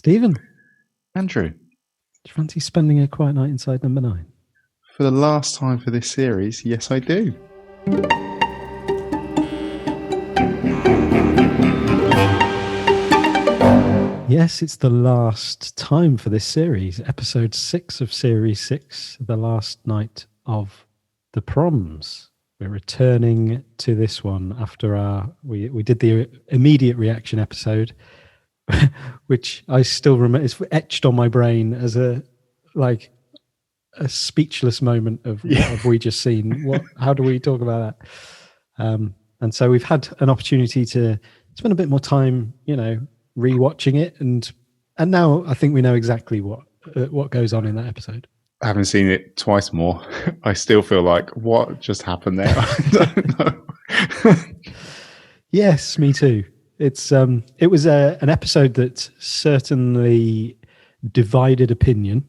Stephen, do Andrew, you fancy spending a quiet night inside number 9? for the last time for this series, yes I do. Yes, it's the last time for this series, episode 6 of series 6, the last night of the Proms. We're returning to this one after we did the immediate reaction episode, which I still remember. It's etched on my brain as a speechless moment of what have we just seen? How do we talk about that? And so we've had an opportunity to spend a bit more time, rewatching it, and now I think we know exactly what goes on in that episode. Having seen it twice more, I still feel like, what just happened there? I don't know. Yes, me too. It was an episode that certainly divided opinion,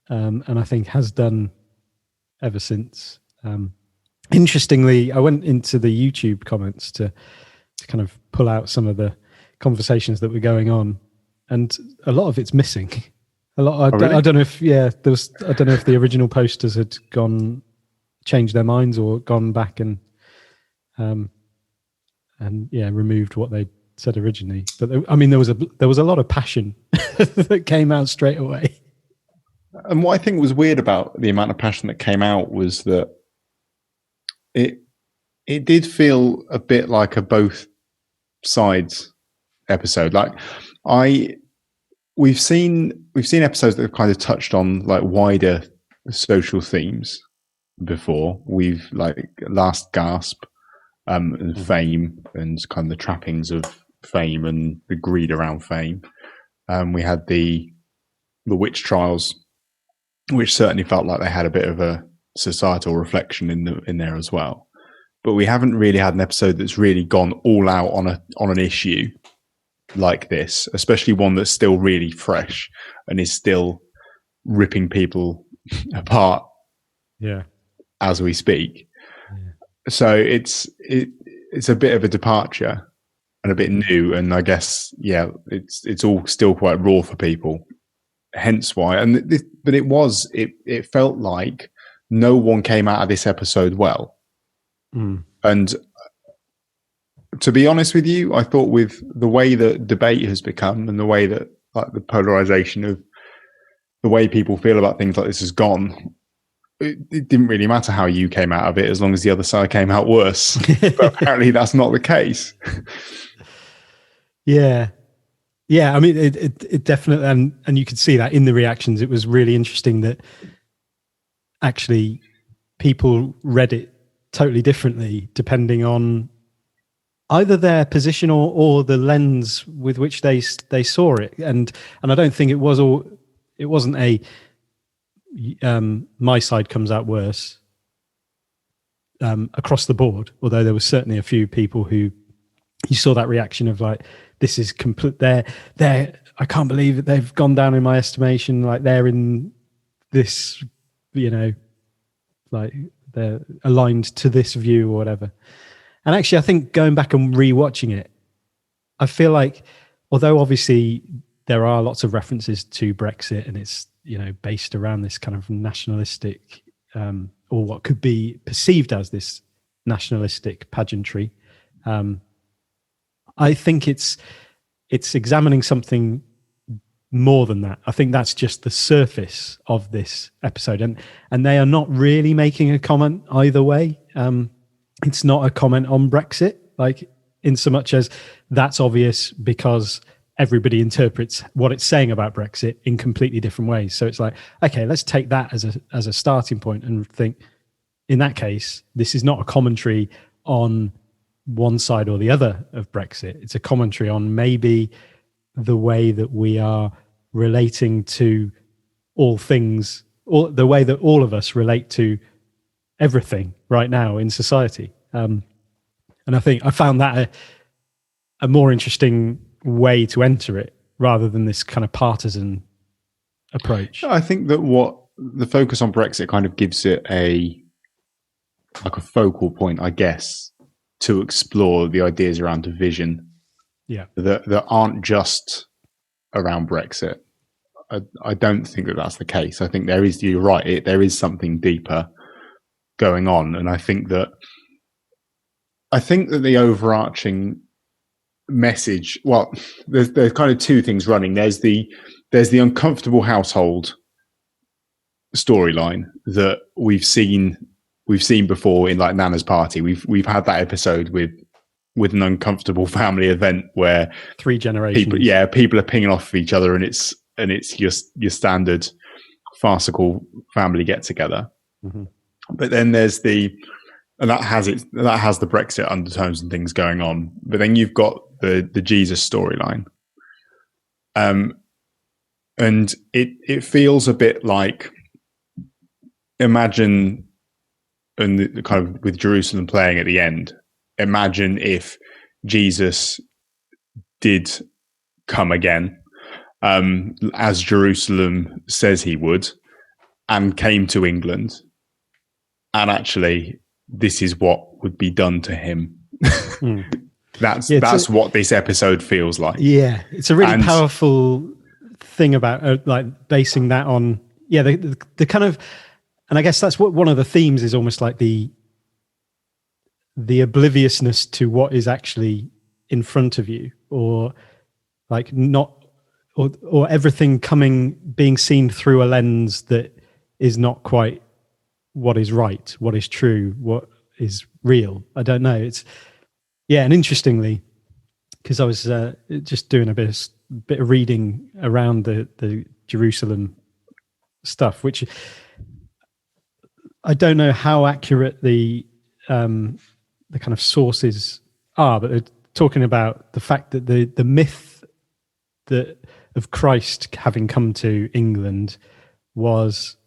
and I think has done ever since. Interestingly, I went into the YouTube comments to kind of pull out some of the conversations that were going on, and a lot of it's missing. Really? I don't know if I don't know if the original posters had changed their minds or gone back and removed what they said originally. But there was a lot of passion that came out straight away. And what I think was weird about the amount of passion that came out was that it did feel a bit like a both sides episode. Like we've seen episodes that have kind of touched on like wider social themes before. We've like Last Gasp, and fame, and kind of the trappings of fame and the greed around fame. We had the witch trials, which certainly felt like they had a bit of a societal reflection in there as well. But we haven't really had an episode that's really gone all out on an issue like this, especially one that's still really fresh and is still ripping people apart as we speak. So it's a bit of a departure and a bit new, and I guess it's all still quite raw for people, hence why. But it felt like no one came out of this episode well. And to be honest with you, I thought with the way that debate has become and the way that like the polarization of the way people feel about things like this has gone, it didn't really matter how you came out of it as long as the other side came out worse. But apparently that's not the case. Yeah. I mean, it definitely, and you could see that in the reactions. It was really interesting that actually people read it totally differently depending on either their position or the lens with which they saw it. And I don't think it wasn't a my side comes out worse across the board, although there was certainly a few people who you saw that reaction of like, this is complete, they're I can't believe it, they've gone down in my estimation, like they're in this, like they're aligned to this view or whatever. And actually, I think going back and rewatching it, I feel like, although obviously there are lots of references to Brexit and it's, based around this kind of nationalistic, or what could be perceived as this nationalistic pageantry, I think it's examining something more than that. I think that's just the surface of this episode, and they are not really making a comment either way. It's not a comment on Brexit, like in so much as that's obvious because everybody interprets what it's saying about Brexit in completely different ways. So it's like, okay, let's take that as a starting point and think, in that case, this is not a commentary on one side or the other of Brexit. It's a commentary on maybe the way that we are relating to all things, or the way that all of us relate to everything right now in society. And I think I found that a more interesting way to enter it rather than this kind of partisan approach. I think that what the focus on Brexit kind of gives it a focal point, I guess, to explore the ideas around division. Yeah. That aren't just around Brexit. I don't think that that's the case. I think you're right, there is something deeper going on. And I think that the overarching message, well, there's kind of two things running. There's the uncomfortable household storyline that we've seen before in like Nana's Party. We've had that episode with an uncomfortable family event where 3 generations people are pinging off of each other, and it's your standard farcical family get together. Mm-hmm. But then there's that has the Brexit undertones and things going on. But then you've got the Jesus storyline, and it feels a bit like, imagine, and the kind of with Jerusalem playing at the end. Imagine if Jesus did come again, as Jerusalem says he would, and came to England, and actually this is what would be done to him. That's what this episode feels like. Yeah, it's a really powerful thing about like basing that on the kind of, and I guess that's what one of the themes is, almost like the obliviousness to what is actually in front of you, or like not, or everything being seen through a lens that is not quite what is right, what is true, what is real. I don't know. And interestingly, because I was just doing a bit of reading around the Jerusalem stuff, which I don't know how accurate the kind of sources are, but they're talking about the fact that the myth of Christ having come to England was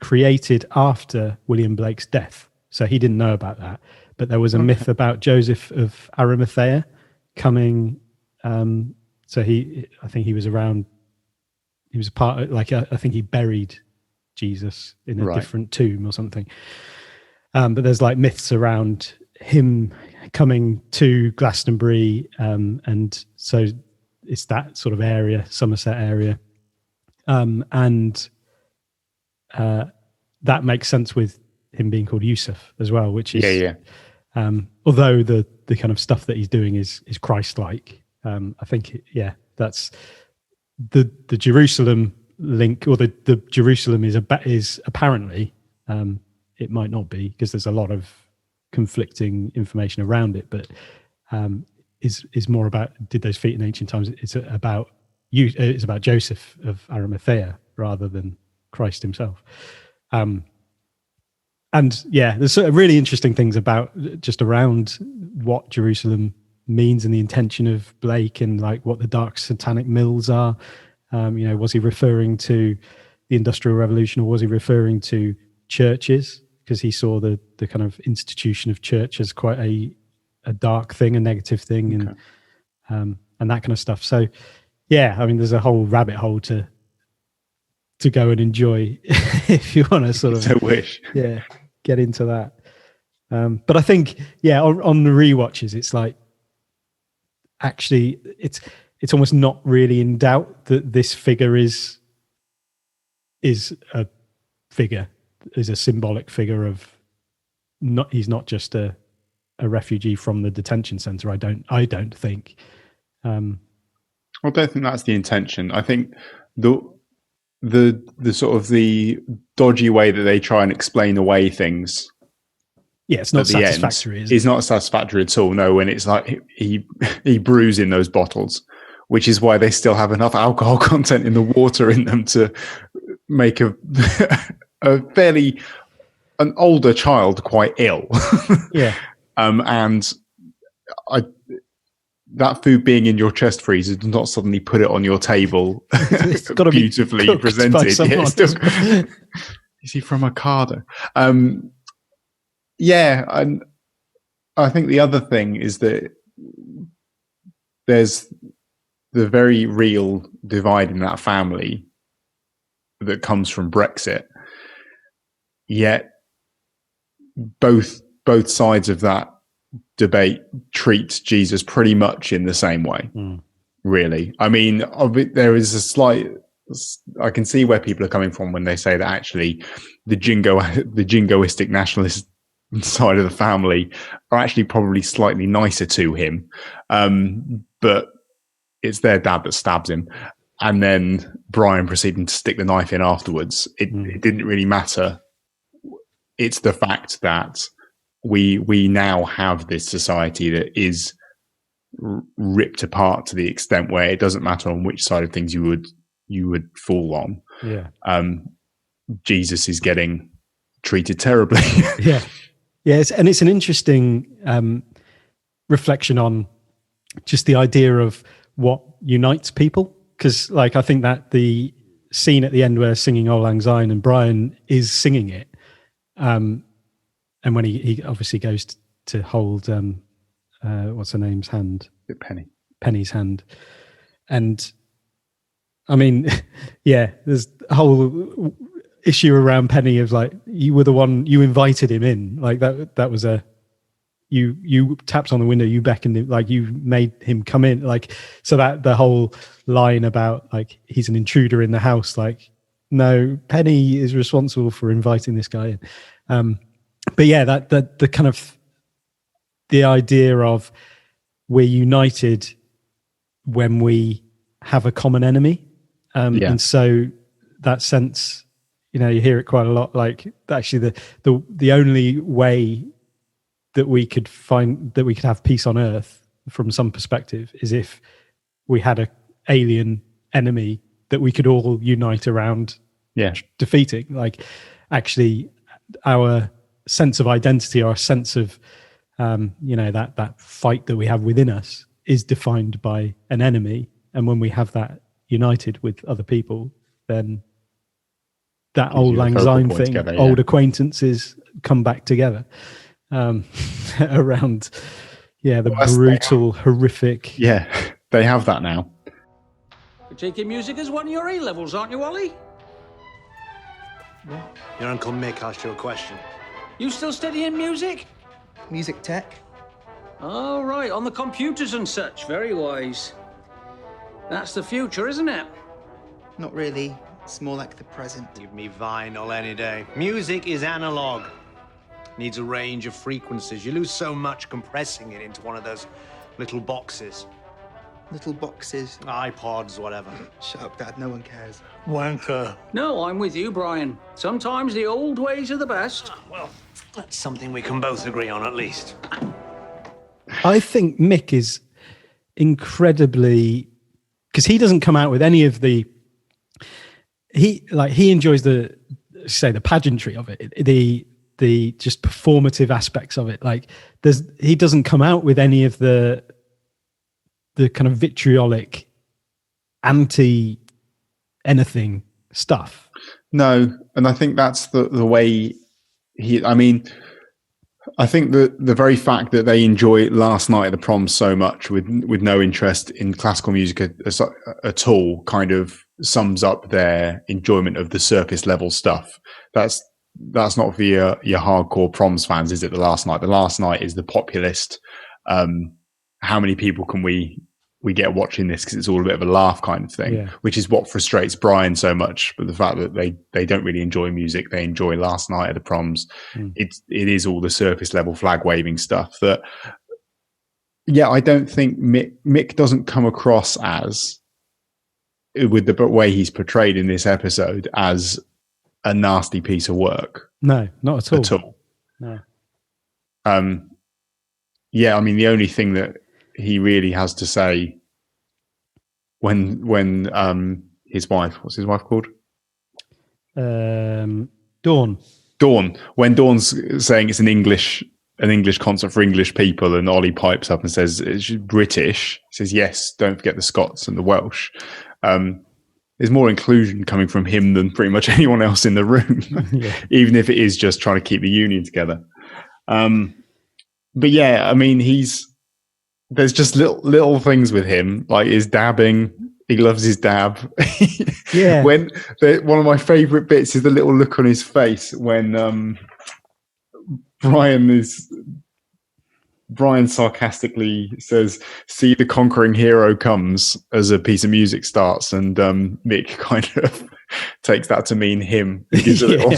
created after William Blake's death. So he didn't know about that. But there was a myth about Joseph of Arimathea coming. So I think he was around. He was a part of, like, I think he buried Jesus in a different tomb or something. But there's like myths around him coming to Glastonbury, and so it's that sort of area, Somerset area, and that makes sense with him being called Yusuf as well, which is although the kind of stuff that he's doing is Christ-like. I think that's the Jerusalem link, or the Jerusalem is apparently, it might not be because there's a lot of conflicting information around it, but is more about, did those feet in ancient times? It's about Joseph of Arimathea rather than Christ himself. And there's sort of really interesting things about just around what Jerusalem means and the intention of Blake, and like what the dark satanic mills are. Was he referring to the Industrial Revolution, or was he referring to churches? Because he saw the kind of institution of church as quite a dark thing, a negative thing, and that kind of stuff. So, there's a whole rabbit hole to go and enjoy if you want to sort of get into that. But I think on the rewatches, it's like, actually it's almost not really in doubt that this figure is a figure, is a symbolic figure of he's not just a refugee from the detention center. I don't think. I don't think that's the intention. I think the sort of the dodgy way that they try and explain away things. Yeah, it's not satisfactory. It's not satisfactory at all. No, when it's like he brews in those bottles, which is why they still have enough alcohol content in the water in them to make a an older child quite ill. Yeah. And that food being in your chest freezer does not suddenly put it on your table it's got to beautifully be presented. Is he from Ocado? And I think the other thing is that there's the very real divide in that family that comes from Brexit. Yet both sides of that debate treat Jesus pretty much in the same way. really. I mean, there is a slight. I can see where people are coming from when they say that actually the jingoistic nationalist side of the family are actually probably slightly nicer to him, but it's their dad that stabs him, and then Brian proceeding to stick the knife in afterwards. It didn't really matter. It's the fact that we now have this society that is ripped apart to the extent where it doesn't matter on which side of things you would fall on. Yeah. Jesus is getting treated terribly. Yeah. And it's an interesting reflection on just the idea of what unites people. Because, like, I think that the scene at the end where singing Auld Lang Syne and Brian is singing it, and when he obviously goes to hold what's her name's hand, Penny's hand, and I mean, yeah, there's a whole issue around Penny of like, you were the one, you invited him in, like that was you tapped on the window, you beckoned him, like you made him come in, like, so that the whole line about like he's an intruder in the house, like, no, Penny is responsible for inviting this guy in. But yeah, that the kind of the idea of we're united when we have a common enemy. And so that sense, you know, you hear it quite a lot, like actually the only way that we could have peace on earth from some perspective is if we had a alien enemy that we could all unite around defeating. Like, actually our sense of identity, our sense of that fight that we have within us is defined by an enemy, and when we have that united with other people, then that Auld Lang Syne thing, together, old acquaintances come back together around brutal, horrific. Yeah, they have that now. You're taking music as one of your A-levels, aren't you, Ollie? What? Your Uncle Mick asked you a question. You still studying music? Music tech. Oh, right, on the computers and such. Very wise. That's the future, isn't it? Not really. It's more like the present. Give me vinyl any day. Music is analog. Needs a range of frequencies. You lose so much compressing it into one of those little boxes. Little boxes. iPods, whatever. Shut up, Dad. No one cares. Wanker. No, I'm with you, Brian. Sometimes the old ways are the best. Well, that's something we can both agree on, at least. I think Mick is incredibly, because he doesn't come out with any of the, he enjoys the pageantry of it, the just performative aspects of it. Like, he doesn't come out with any of the kind of vitriolic anti anything stuff. No, and I think that's the way I think the very fact that they enjoy Last Night at the Proms so much with no interest in classical music at all kind of sums up their enjoyment of the surface level stuff. That's not for your hardcore Proms fans, is it? The Last Night is the populist. How many people can we get watching this, because it's all a bit of a laugh kind of thing, which is what frustrates Brian so much. But the fact that they don't really enjoy music, they enjoy Last Night at the Proms. It is all the surface level flag waving stuff that, I don't think Mick doesn't come across as, with the way he's portrayed in this episode, as a nasty piece of work. No, not at all. No. I mean, the only thing that he really has to say when his wife, what's his wife called? Dawn. When Dawn's saying it's an English concert for English people, and Ollie pipes up and says it's British. He says, yes, don't forget the Scots and the Welsh. There's more inclusion coming from him than pretty much anyone else in the room, even if it is just trying to keep the union together. But yeah, I mean, there's just little things with him, like his dabbing. He loves his dab. Yeah. One of my favourite bits is the little look on his face when Brian is Brian sarcastically says, "See the conquering hero comes," as a piece of music starts, and Mick kind of takes that to mean him. He gives a little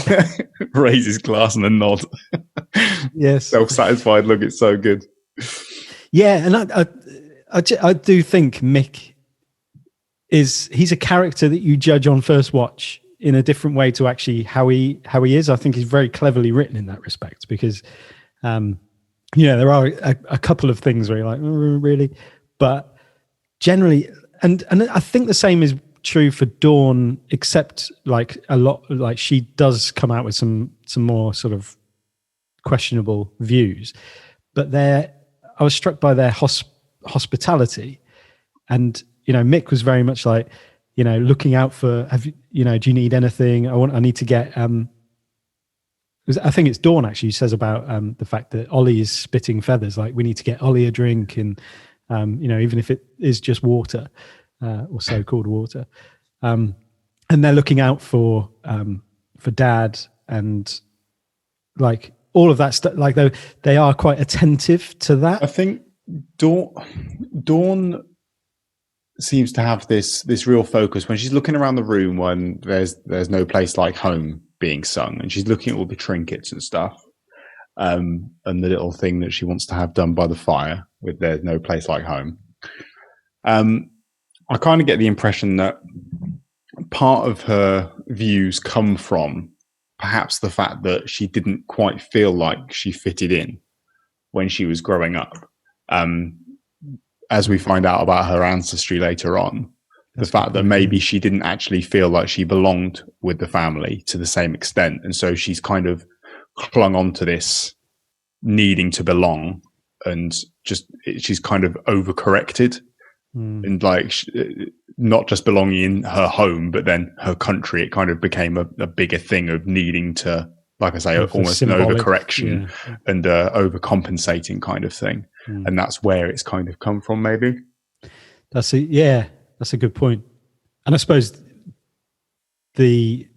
raise his glass and a nod. Yes, self-satisfied look. It's so good. Yeah, and I do think Mick he's a character that you judge on first watch in a different way to actually how he is. I think he's very cleverly written in that respect, because there are a couple of things where you're like, really, but generally, and I think the same is true for Dawn, except like a lot, like she does come out with some more sort of questionable views, but I was struck by their hospitality, and Mick was very much like, looking out for, do you need anything? I need to get. I think it's Dawn actually says about the fact that Ollie is spitting feathers. Like, we need to get Ollie a drink, and even if it is just water, or so-called water, and they're looking out for Dad, and like all of that stuff. Like they are quite attentive to that. I think Dawn seems to have this real focus when she's looking around the room when there's no place like home being sung, and she's looking at all the trinkets and stuff, and the little thing that she wants to have done by the fire with "There's no place like home." I kind of get the impression that part of her views come from perhaps the fact that she didn't quite feel like she fitted in when she was growing up. As we find out about her ancestry later on, the fact that maybe she didn't actually feel like she belonged with the family to the same extent. And so she's kind of clung on to this needing to belong, and she's kind of overcorrected, and like not just belonging in her home, but then her country. It kind of became a bigger thing of needing to, like I say, almost an overcorrection and overcompensating kind of thing. And that's where it's kind of come from, maybe. That's a good point. And I suppose the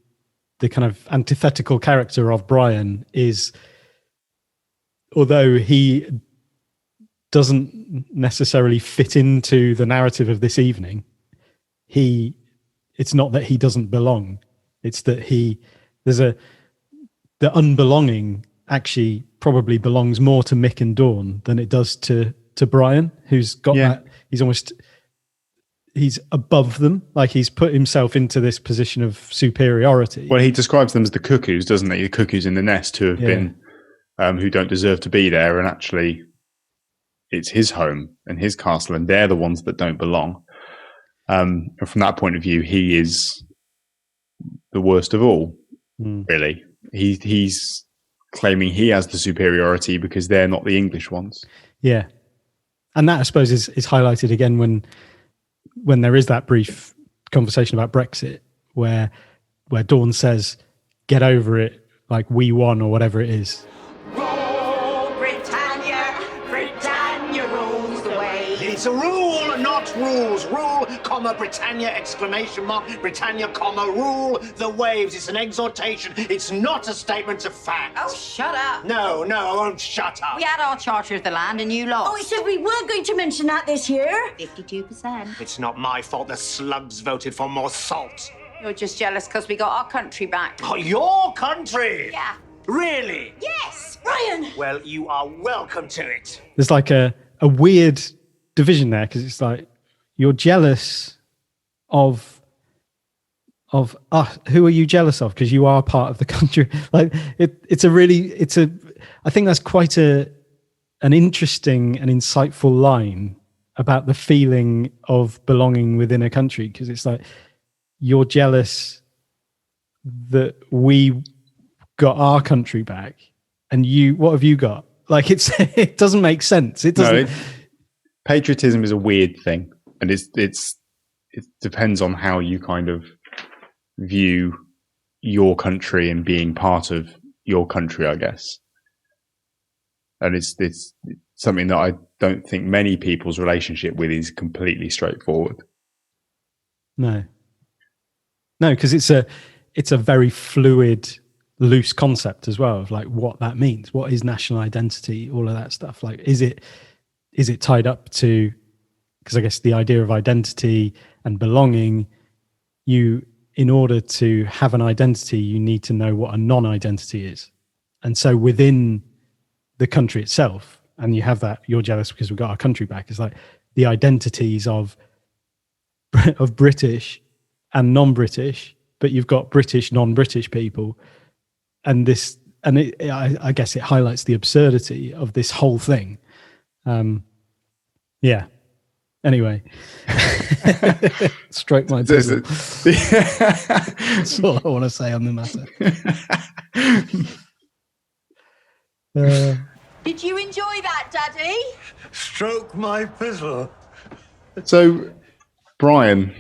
kind of antithetical character of Brian is, although he doesn't necessarily fit into the narrative of this evening, it's not that he doesn't belong. It's that the unbelonging actually probably belongs more to Mick and Dawn than it does to Brian, who's got that. He's above them. Like, he's put himself into this position of superiority. Well, he describes them as the cuckoos, doesn't he? The cuckoos in the nest who have been, who don't deserve to be there. And actually it's his home and his castle, and they're the ones that don't belong. And from that point of view, he is the worst of all, really. He's claiming he has the superiority because they're not the English ones. Yeah. And that, I suppose, is highlighted again when there is that brief conversation about Brexit where Dawn says, "Get over it, like we won," or whatever it is. Roll, Britannia, Britannia rules the way. It's a rule, not rules. Rule, comma, Britannia, exclamation mark, Britannia, comma, rule the waves. It's an exhortation. It's not a statement of fact. Oh, shut up. No, I won't shut up. We had our charter of the land and you lost. Oh, we said we weren't going to mention that this year. 52%. It's not my fault the slugs voted for more salt. You're just jealous because we got our country back. Oh, your country? Yeah. Really? Yes. Brian! Well, you are welcome to it. There's like a weird division there, because it's like, you're jealous of who are you jealous of? Because you are part of the country. Like I think that's quite an interesting and insightful line about the feeling of belonging within a country. Because it's like, you're jealous that we got our country back, and what have you got? Like, it doesn't make sense. It doesn't. Patriotism is a weird thing, and it depends on how you kind of view your country and being part of your country, I guess. And it's something that I don't think many people's relationship with is completely straightforward. No, because it's a very fluid loose concept as well of like what that means. What is national identity? All of that stuff. Like, is it tied up to, because I guess the idea of identity and belonging, in order to have an identity, you need to know what a non-identity is. And so within the country itself, and you have that, you're jealous because we got our country back. It's like the identities of British and non-British, but you've got British, non-British people. And I guess it highlights the absurdity of this whole thing. Yeah. Anyway, stroke my pizzle. That's all I want to say on the matter. Did you enjoy that, Daddy? Stroke my pizzle. So, Brian,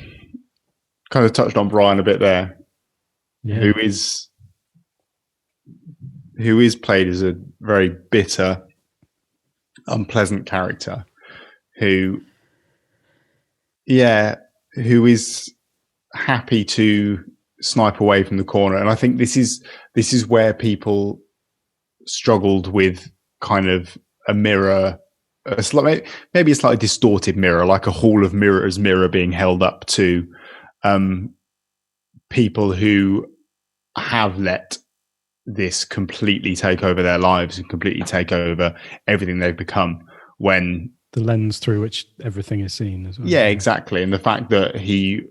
kind of touched on Brian a bit there, who is played as a very bitter, unpleasant character, who is happy to snipe away from the corner. And I think this is where people struggled with kind of a mirror, maybe a slightly distorted mirror, like a hall of mirrors mirror being held up to people who have let this completely take over their lives and completely take over everything they've become, when the lens through which everything is seen as well. Yeah, exactly. And the fact that he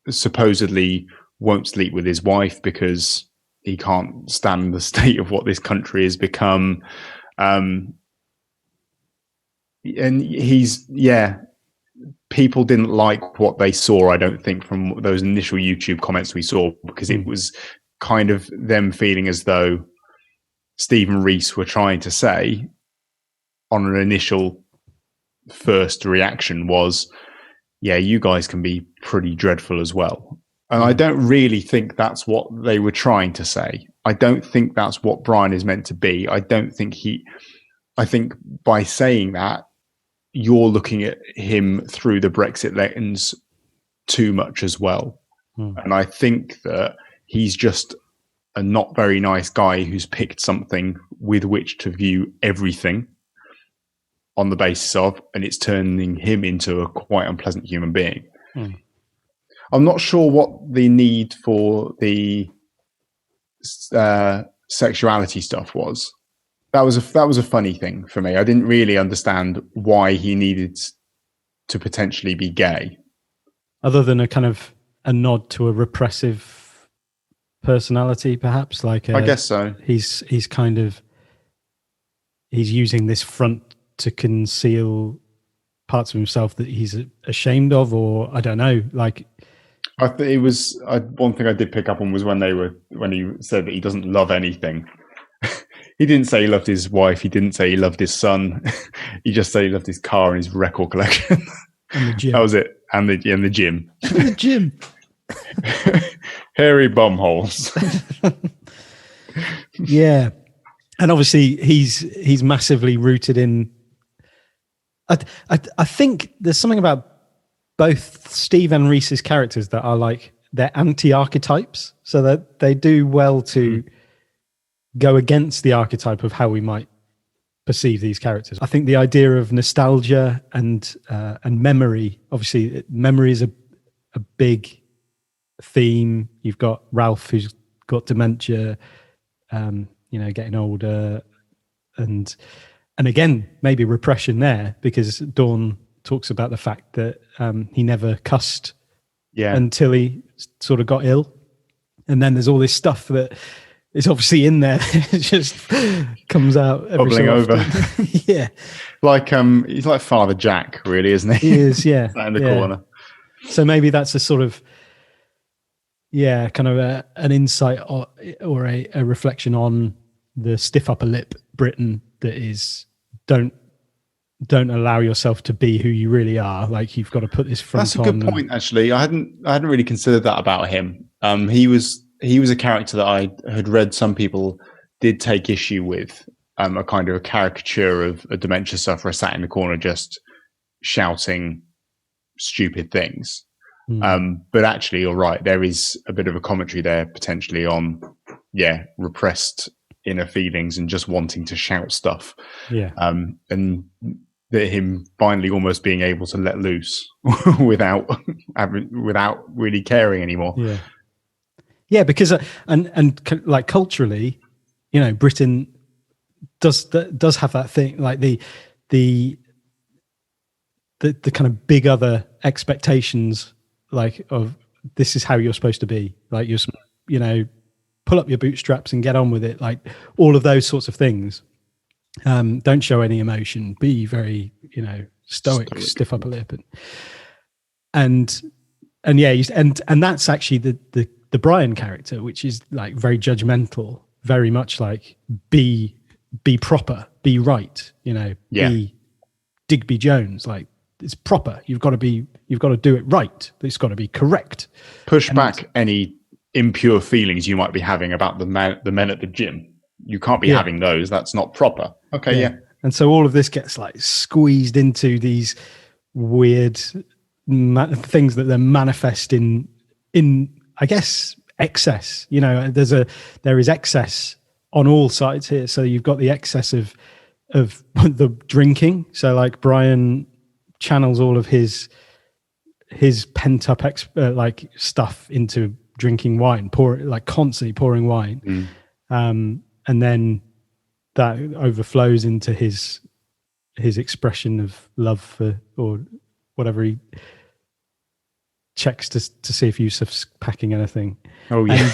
supposedly won't sleep with his wife because he can't stand the state of what this country has become. And people didn't like what they saw, I don't think, from those initial YouTube comments we saw, because it was kind of them feeling as though Stephen Rees were trying to say on an initial first reaction was, yeah, you guys can be pretty dreadful as well. And I don't really think that's what they were trying to say. I don't think that's what Brian is meant to be. I think by saying that, you're looking at him through the Brexit lens too much as well. And I think that he's just a not very nice guy who's picked something with which to view everything on the basis of, and it's turning him into a quite unpleasant human being. I'm not sure what the need for the sexuality stuff was. That was a funny thing for me. I didn't really understand why he needed to potentially be gay, other than a kind of a nod to a repressive personality, perhaps. Like I guess so. He's using this front to conceal parts of himself that he's ashamed of, or I don't know. Like, I think it was one thing I did pick up on was when he said that he doesn't love anything. He didn't say he loved his wife. He didn't say he loved his son. He just said he loved his car and his record collection. And the gym. That was it. And the gym. The gym. Hairy bumholes. Yeah. And obviously he's massively rooted in. I think there's something about both Steve and Reese's characters that are like, they're anti-archetypes, so that they do well to go against the archetype of how we might perceive these characters. I think the idea of nostalgia and memory, obviously memory is a big theme. You've got Ralph, who's got dementia, getting older, and again, maybe repression there, because Dawn talks about the fact that he never cussed until he sort of got ill. And then there's all this stuff that is obviously in there. It just comes out every bubbling so over. Yeah. Like he's like Father Jack, really, isn't he? He is, yeah. in the corner. So maybe that's a sort of, kind of an insight or a reflection on the stiff upper lip Britain that is, don't allow yourself to be who you really are. Like, you've got to put this front on. That's a good point, actually. I hadn't really considered that about him. He was a character that I had read some people did take issue with, a kind of a caricature of a dementia sufferer sat in the corner just shouting stupid things. But actually, you're right. There is a bit of a commentary there potentially on repressed inner feelings and just wanting to shout stuff. Yeah. And that him finally almost being able to let loose without really caring anymore. Yeah. Yeah, because and like culturally, you know, Britain does have that thing, like the kind of big other expectations, like of this is how you're supposed to be, like you know, pull up your bootstraps and get on with it, like all of those sorts of things. Don't show any emotion, be very, you know, stoic. Stiff upper lip, and yeah, and that's actually the Brian character, which is like very judgmental, very much like be proper, be right, you know, be Digby Jones, like it's proper. You've got to do it right. It's got to be correct. Push back any impure feelings you might be having about the men at the gym. You can't be having those. That's not proper. Okay, yeah. And so all of this gets like squeezed into these weird things that then manifest in I guess excess. You know, there is excess on all sides here. So you've got the excess of the drinking. So like Brian channels all of his pent up like stuff into drinking wine, constantly pouring wine. And then that overflows into his expression of love for, or whatever, he checks to see if Yusuf's packing anything. Oh yeah.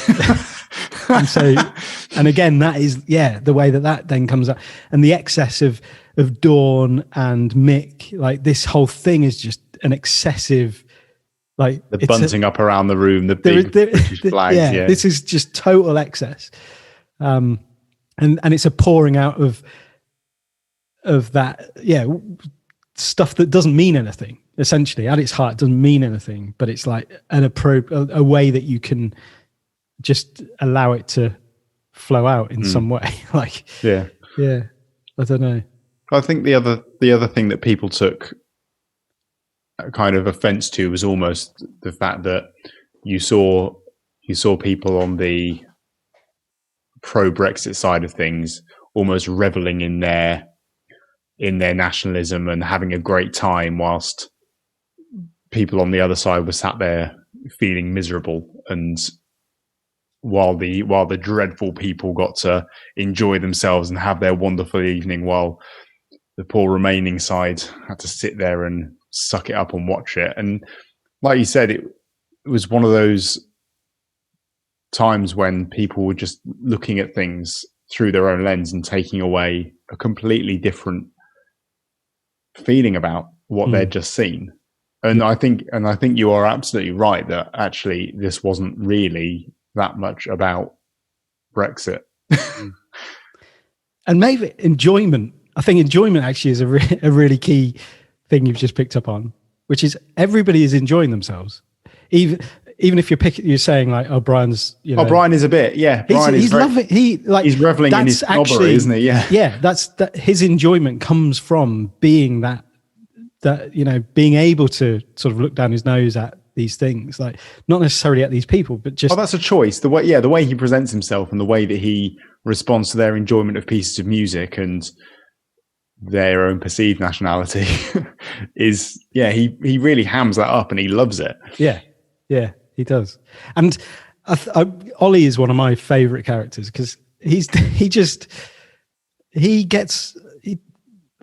And so, and again, that is, the way that then comes up, and the excess of Dawn and Mick, like this whole thing is just an excessive, like the bunting up around the room, the big British flags. Yeah, this is just total excess. And it's a pouring out of that, stuff that doesn't mean anything. Essentially, at its heart, it doesn't mean anything, but it's like a way that you can just allow it to flow out in some way. Like, I don't know. I think the other thing that people took kind of offense to was almost the fact that you saw people on the pro-Brexit side of things almost reveling in their nationalism and having a great time, whilst people on the other side were sat there feeling miserable. And while the dreadful people got to enjoy themselves and have their wonderful evening, while the poor remaining side had to sit there and suck it up and watch it. And like you said, it was one of those times when people were just looking at things through their own lens and taking away a completely different feeling about what they'd just seen. And I think you are absolutely right that actually this wasn't really that much about Brexit. And maybe enjoyment. I think enjoyment actually is a really key thing you've just picked up on, which is everybody is enjoying themselves. Even if you're saying like, Brian's, you know, Brian is a bit, he's loving, he's reveling in his snobbery, isn't he? Yeah. That his enjoyment comes from being that, you know, being able to sort of look down his nose at these things, like not necessarily at these people, but just. That's a choice. The way he presents himself and the way that he responds to their enjoyment of pieces of music and their own perceived nationality is, he really hams that up and he loves it. Yeah, he does. And Ollie is one of my favorite characters because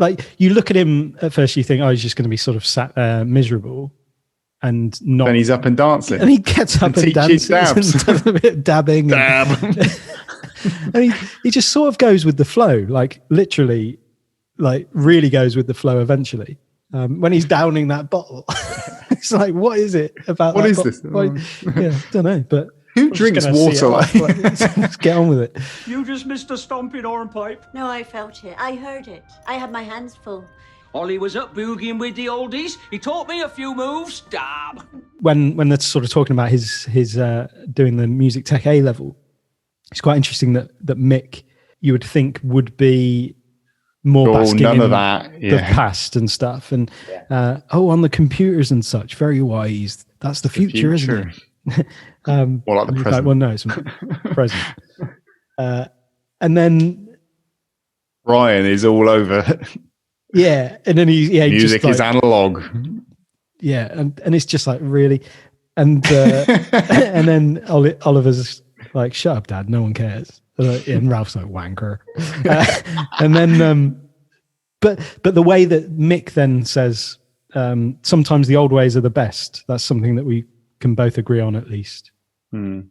like you look at him at first, you think, he's just going to be sort of sat there miserable and not. Then he's up and dancing. And he gets up and dances and does a bit of dabbing. And he just sort of goes with the flow, like literally, like really goes with the flow eventually. When he's downing that bottle, it's like, what is it about? What is this? I don't know, but who drinks water? Let's get on with it. You just missed a stomping hornpipe. No, I felt it. I heard it. I had my hands full. Ollie was up boogieing with the oldies. He taught me a few moves. Dab. When they're sort of talking about his doing the music tech A level, it's quite interesting that Mick, you would think, would be more basking in the past and stuff, and on the computers and such, very wise. That's the future, isn't it? More like the present. Well, no, it's present. And then Brian is all over. and then he Music just is analog. and it's just like really, and and then Oliver's like, "Shut up, Dad, no one cares," and Ralph's like, "Wanker," and then but the way that Mick then says, sometimes the old ways are the best. That's something that we can both agree on, at least.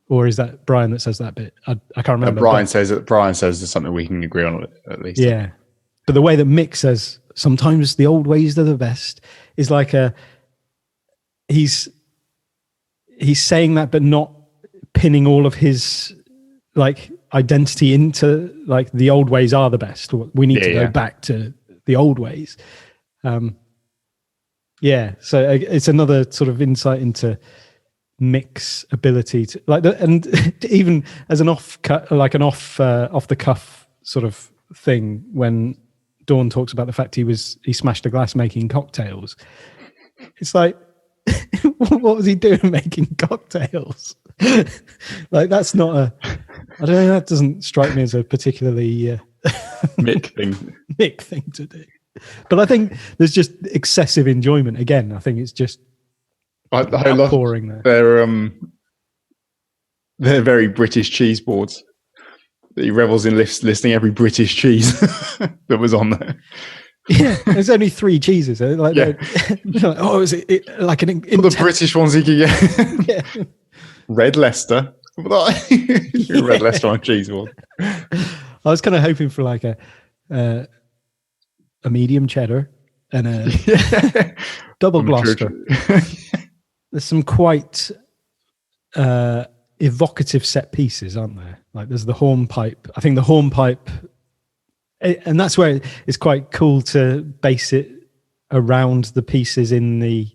Or is that Brian that says that bit? I can't remember. Brian says there's something we can agree on, at least. Yeah, but the way that Mick says sometimes the old ways are the best is like he's saying that, but not pinning all of his like identity into like the old ways are the best. We need to go back to the old ways. So it's another sort of insight into Mick's ability to like, and even as an off the cuff sort of thing, when Dawn talks about the fact he smashed a glass making cocktails, it's like, what was he doing making cocktails? Like, that's not I don't know, that doesn't strike me as a particularly Mick thing to do. But I think there's just excessive enjoyment. Again, I think it's just I love pouring there. They're very British cheese boards. He revels in listing every British cheese that was on there. Yeah, there's only 3 cheeses. Like, oh, is it like an the British ones he could get? Red Leicester. Red Leicester on cheese board. I was kind of hoping for like a medium cheddar and a double Gloucester. There's some quite evocative set pieces, aren't there? Like there's the hornpipe. I think the hornpipe, and that's where it's quite cool to base it around the pieces in the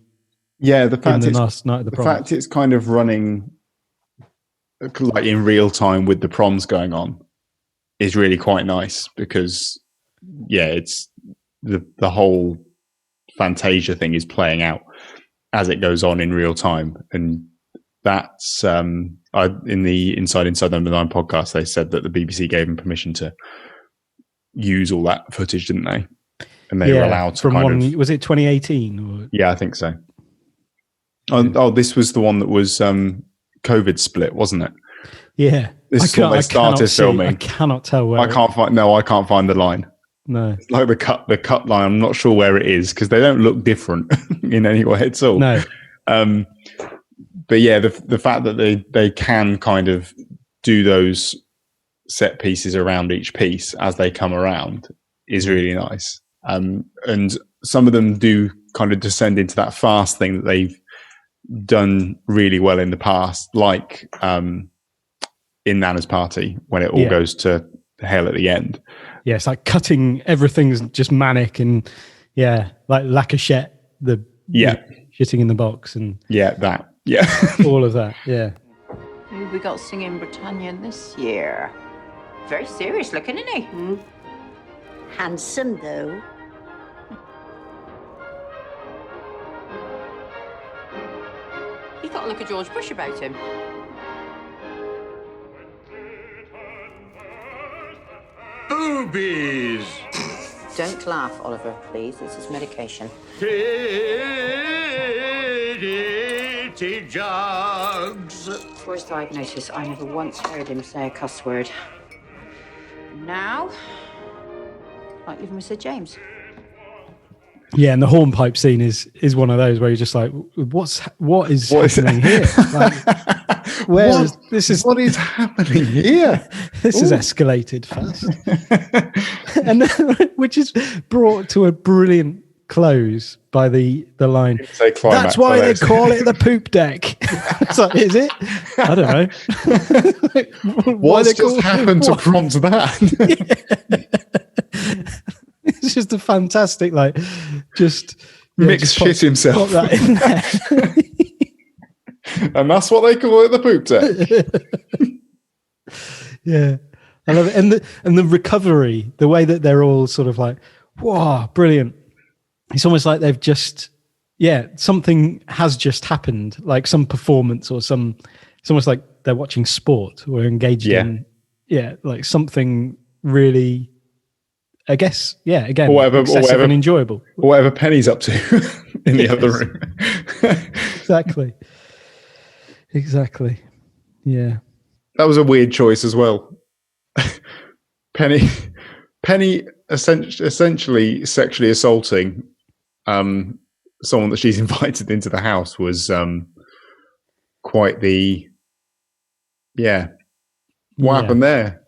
last night of the Proms. The fact it's kind of running like in real time with the Proms going on is really quite nice, because it's the whole Fantasia thing is playing out as it goes on in real time. And that's in the Inside Number 9 podcast, they said that the BBC gave them permission to use all that footage, didn't they? And they were allowed to was it 2018? Or? Yeah, I think so. This was the one that was COVID split, wasn't it? Yeah. This is when they started filming. I cannot tell where. I can't find the line. No. It's like the cut line. I'm not sure where it is, because they don't look different in any way at all. No. But yeah, the fact that they can kind of do those set pieces around each piece as they come around is really nice. And some of them do kind of descend into that fast thing that they've done really well in the past, like in Nana's Party, when it all goes to hell at the end. Yeah, it's like cutting, everything's just manic, and like Lacachette, the shitting in the box, and all of that. Who we got singing Britannia this year? Very serious looking, isn't he? Handsome though. He's got a look at George Bush about him. Boobies! Don't laugh, Oliver, please. This is medication. Titty jugs. For his diagnosis, I never once heard him say a cuss word. Now, like living with Sir James. Yeah, and the hornpipe scene is one of those where you're just like, what is happening here? Like, what is happening here? This is escalated fast, and which is brought to a brilliant close by the line. That's why they call it the poop deck. It's like, is it? I don't know. What's just happened to prompt that? It's just a fantastic, like, just Mick's shit himself. Pop that in there. And that's what they call it, the poop deck. Yeah, I love it, and the recovery, the way that they're all sort of like, wow, brilliant. It's almost like they've just, something has just happened, like some performance or it's almost like they're watching sport or engaged in like something really, I guess, again, or whatever, excessive and enjoyable. Or whatever Penny's up to in the other room. Exactly. Yeah. That was a weird choice as well. Penny essentially sexually assaulting someone that she's invited into the house was quite the what happened there?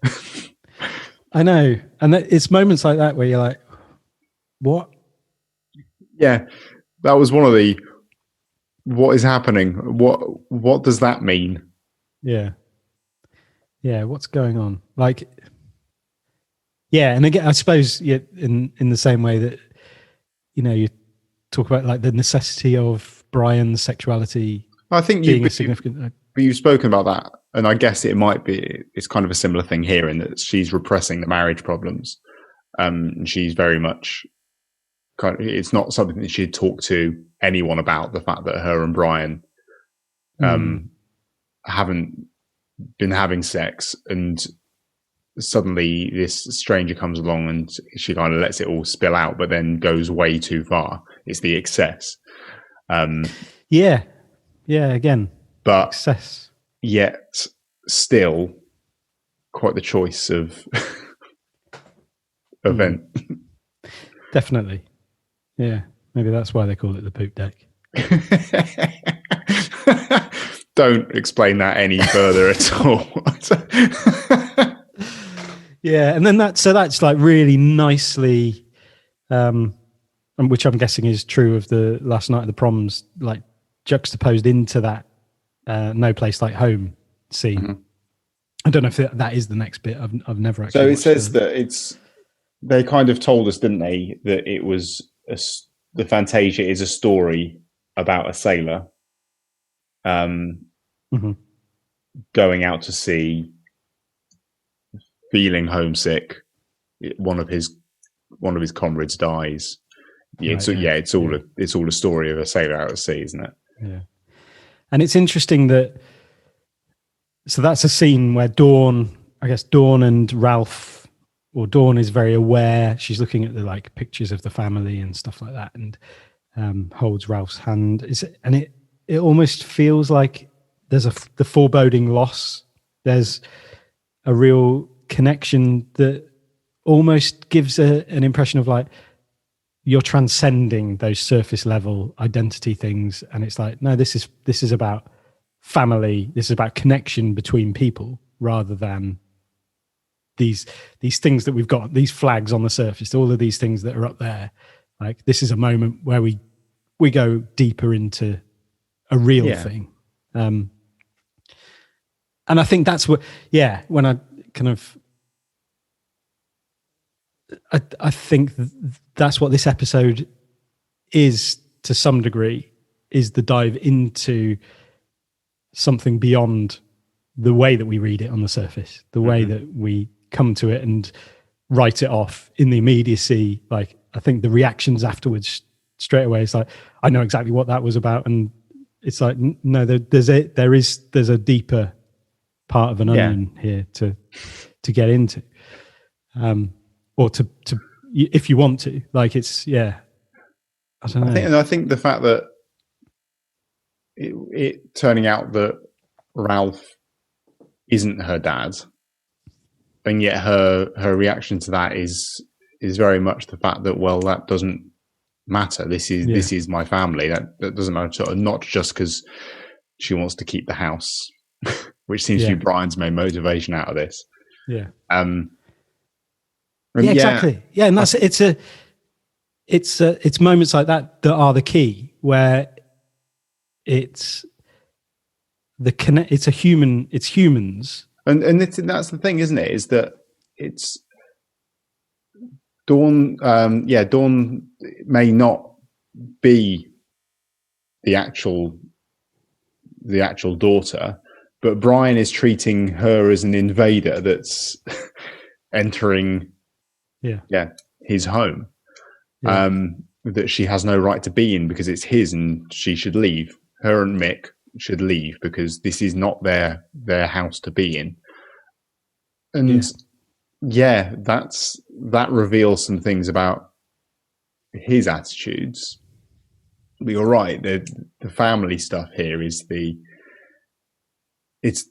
I know, and it's moments like that where you're like, what? Yeah, that was one of the what is happening? What does that mean? Yeah, what's going on? Like, and again, I suppose in the same way that you talk about like the necessity of Brian's sexuality. I think being significant. But you've spoken about that, and I guess it's kind of a similar thing here in that she's repressing the marriage problems. And she's very much it's not something that she'd talk to anyone about, the fact that her and Brian haven't been having sex, and suddenly this stranger comes along and she kind of lets it all spill out, but then goes way too far. It's the excess. Again. But excess. Yet still quite the choice of event. Definitely. Yeah. Maybe that's why they call it the poop deck. Don't explain that any further at all. And then that's like really nicely, and which I'm guessing is true of the last night of the proms, like juxtaposed into that No Place Like Home scene. Mm-hmm. I don't know if that is the next bit. I've never actually. So it says that they kind of told us, didn't they, that it was the Fantasia is a story about a sailor going out to sea, feeling homesick. One of his comrades dies. It's all a story of a sailor out at sea, isn't it? Yeah. And it's interesting that, so that's a scene where Dawn and Ralph, or Dawn is very aware. She's looking at the like pictures of the family and stuff like that, and holds Ralph's hand. It almost feels like there's the foreboding loss. There's a real connection that almost gives an impression of like, you're transcending those surface level identity things, and it's like, no, this is about family. This is about connection between people, rather than these things that we've got, these flags on the surface, all of these things that are up there. Like, this is a moment where we go deeper into a real thing, and I think that's what. Yeah, when I kind of. I think that's what this episode is, to some degree, is the dive into something beyond the way that we read it on the surface, the way that we come to it and write it off in the immediacy. Like, I think the reactions afterwards straight away, it's like, I know exactly what that was about. And it's like, no, there's a deeper part of an onion here to get into. Or to if you want to, like, it's I don't know. I think the fact that it turning out that Ralph isn't her dad, and yet her reaction to that is very much the fact that, well, that doesn't matter. This is my family. That doesn't matter. Not just because she wants to keep the house, which seems to be Brian's main motivation out of this. Yeah. Exactly. Yeah, and that's it's moments like that are the key, where it's humans, and that's the thing, isn't it? Is that it's Dawn? Dawn may not be the actual daughter, but Brian is treating her as an invader that's entering. His home, that she has no right to be in, because it's his, and she should leave. Her and Mick should leave, because this is not their house to be in. And that reveals some things about his attitudes. But you're right. The family stuff here is it's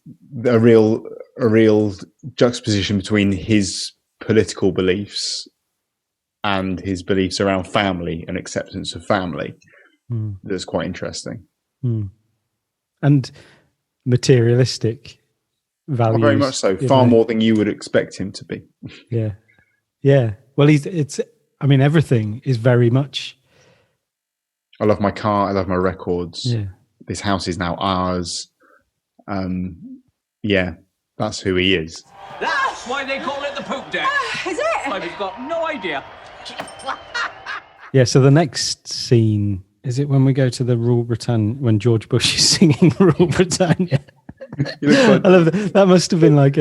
a real juxtaposition between his political beliefs and his beliefs around family and acceptance of family. That's quite interesting. And materialistic values. Well, very much so. Far more than you would expect him to be. Yeah. Well, everything is very much. I love my car. I love my records. Yeah. This house is now ours. That's who he is. That's why they call it the poop deck. Is it? I've got no idea. Yeah, so the next scene, is it when we go to the Rule Britannia, when George Bush is singing Rule Britannia? I love that. That must have been like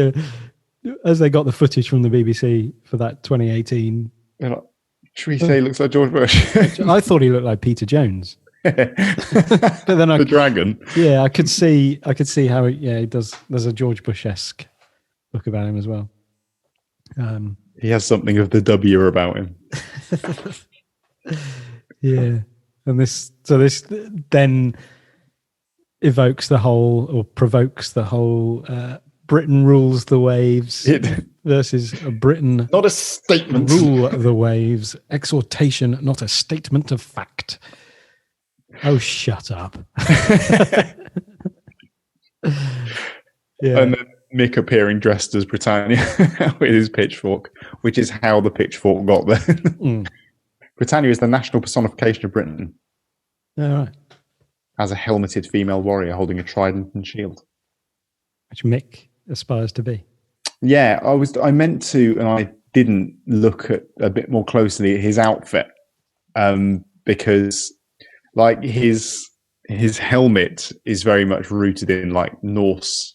as they got the footage from the BBC for that 2018. Should we say he looks like George Bush? I thought he looked like Peter Jones. But then the dragon. Yeah, I could see how he does. There's a George Bush-esque look about him as well. He has something of the W about him. Yeah, and this then evokes the whole, or provokes the whole Britain rules the waves versus Britain not a statement rule the waves, exhortation, not a statement of fact. Oh, shut up. Yeah. And then Mick appearing dressed as Britannia with his pitchfork, which is how the pitchfork got there. Britannia is the national personification of Britain. All right. As a helmeted female warrior holding a trident and shield. Which Mick aspires to be. Yeah, I meant to, and I didn't look at a bit more closely at his outfit. Because like his helmet is very much rooted in like Norse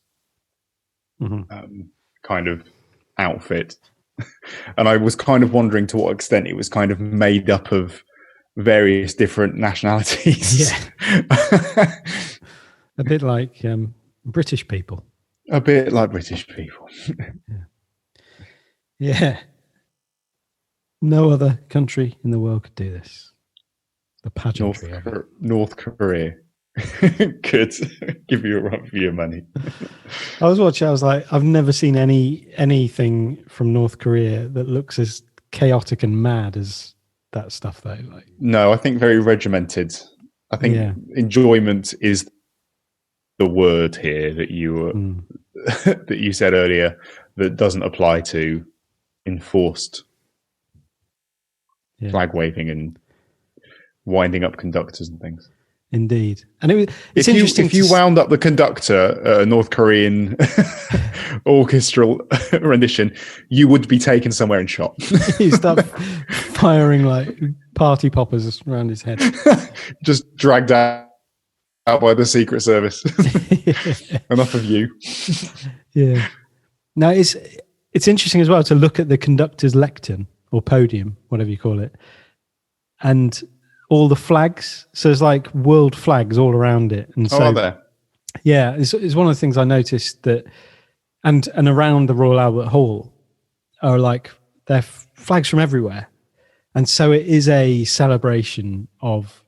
kind of outfit. And I was kind of wondering to what extent it was kind of made up of various different nationalities. Yeah. A bit like British people. A bit like British people. Yeah. No other country in the world could do this. The pageantry of it. North Korea could give you a run for your money. I was watching, I was like, I've never seen anything from North Korea that looks as chaotic and mad as that stuff though. Like, no, I think very regimented. I think enjoyment is the word here that you that you said earlier that doesn't apply to enforced flag waving and winding up conductors and things. Indeed. And it's interesting. If you wound up the conductor, North Korean orchestral rendition, you would be taken somewhere and shot. You start firing like party poppers around his head. Just dragged out by the Secret Service. Enough of you. Yeah. Now it's interesting as well to look at the conductor's lectern or podium, whatever you call it, and all the flags. So there's like world flags all around it. And so, are there? Yeah, it's one of the things I noticed that, and around the Royal Albert Hall are like, they're flags from everywhere. And so it is a celebration of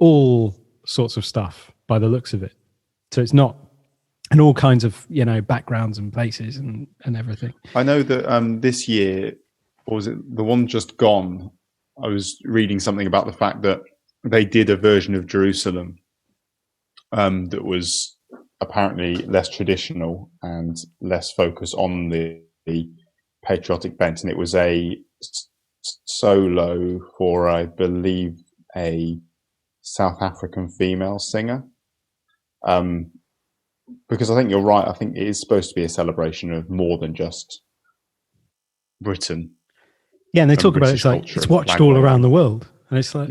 all sorts of stuff by the looks of it. So it's not, and all kinds of, backgrounds and places and everything. I know that this year, or was it the one just gone, I was reading something about the fact that they did a version of Jerusalem that was apparently less traditional and less focused on the patriotic bent. And it was a solo for, I believe, a South African female singer. Because I think you're right. I think it is supposed to be a celebration of more than just Britain. Yeah, and they talk about it's like it's watched all around the world, and it's like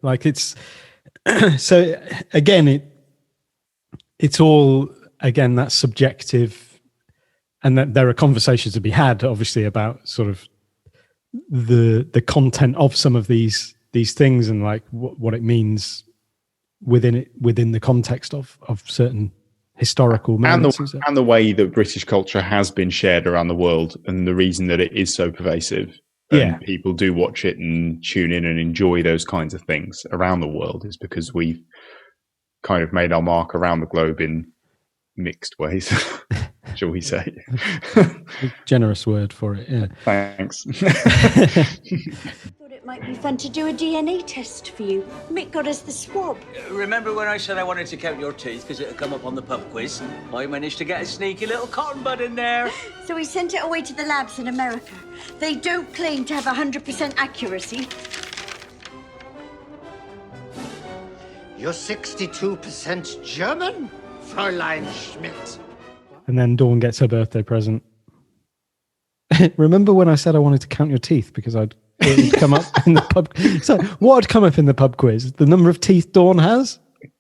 like it's so again it's all again that subjective, and that there are conversations to be had obviously about sort of the content of some of these things and like what it means within the context of certain historical and moments. the way that British culture has been shared around the world, and the reason that it is so pervasive. And people do watch it and tune in and enjoy those kinds of things around the world is because we've kind of made our mark around the globe in mixed ways, shall we say. Generous word for it, yeah. Thanks. Thought it might be fun to do a DNA test for you. Mick got us the swab. Remember when I said I wanted to count your teeth because it'd come up on the pub quiz? I managed to get a sneaky little cotton bud in there. So we sent it away to the labs in America. They don't claim to have 100% accuracy. You're 62% German, Fräulein Schmidt. And then Dawn gets her birthday present. Remember when I said I wanted to count your teeth because it would come up in the pub? So what would come up in the pub quiz? The number of teeth Dawn has,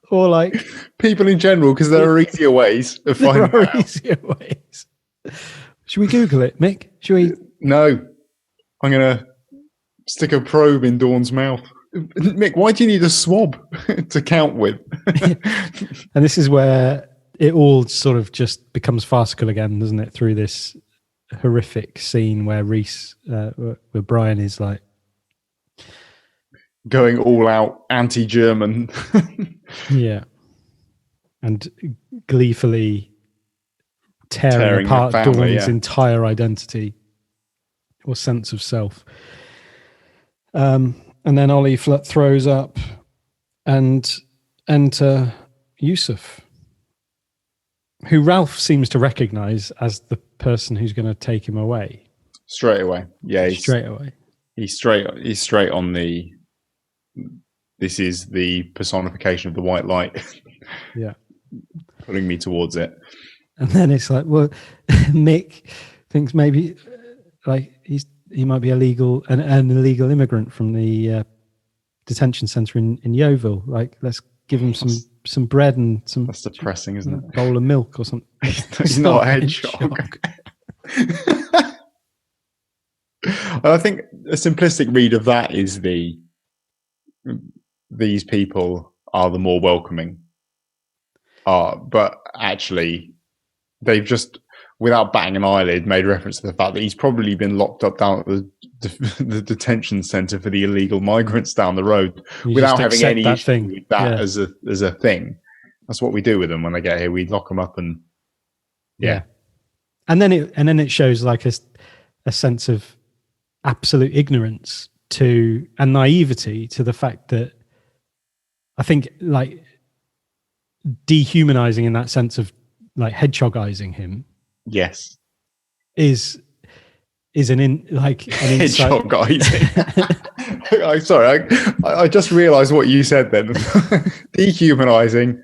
or like people in general? Because there are easier ways of finding out. Easier ways. Should we Google it, Mick? Should we? No, I'm gonna stick a probe in Dawn's mouth. Mick, why do you need a swab to count with? And this is where it all sort of just becomes farcical again, doesn't it? Through this horrific scene where Reese, where Brian is like going all out anti-German. Yeah. And gleefully tearing apart family, Dawn's entire identity or sense of self. And then Ollie throws up and enter Yusuf, who Ralph seems to recognize as the person who's going to take him away. Straight away. Yeah. Straight away. He's straight on the, this is the personification of the white light. Yeah. Pulling me towards it. And then it's like, well, Mick thinks maybe like he might be an illegal immigrant from the detention centre in Yeovil. Like, let's give him some bread and some. That's depressing, isn't it? Bowl of milk or something. It's not a hedgehog. I think a simplistic read of that is these people are the more welcoming. But actually, they've just, without batting an eyelid, made reference to the fact that he's probably been locked up down at the detention centre for the illegal migrants down the road, without having any issue with that as a thing. That's what we do with them when they get here. We lock them up and and then it shows like a sense of absolute ignorance and naivety to the fact that I think like dehumanizing in that sense of like hedgehogizing him. Yes. Is an hedgehogizing. I'm sorry, I just realised what you said then. Dehumanizing,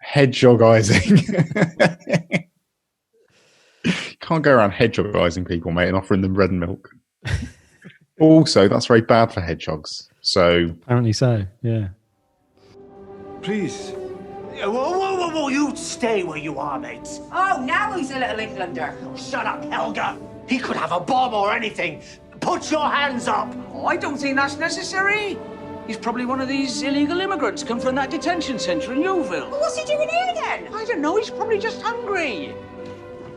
hedgehogizing. Can't go around hedgehogizing people, mate, and offering them bread and milk. Also, that's very bad for hedgehogs. So apparently so, yeah. Please. Whoa, you stay where you are, mates. Oh, now he's a little Englander. Shut up, Helga. He could have a bomb or anything. Put your hands up. Oh, I don't think that's necessary. He's probably one of these illegal immigrants come from that detention centre in Yeovil. Well, what's he doing here then? I don't know, he's probably just hungry.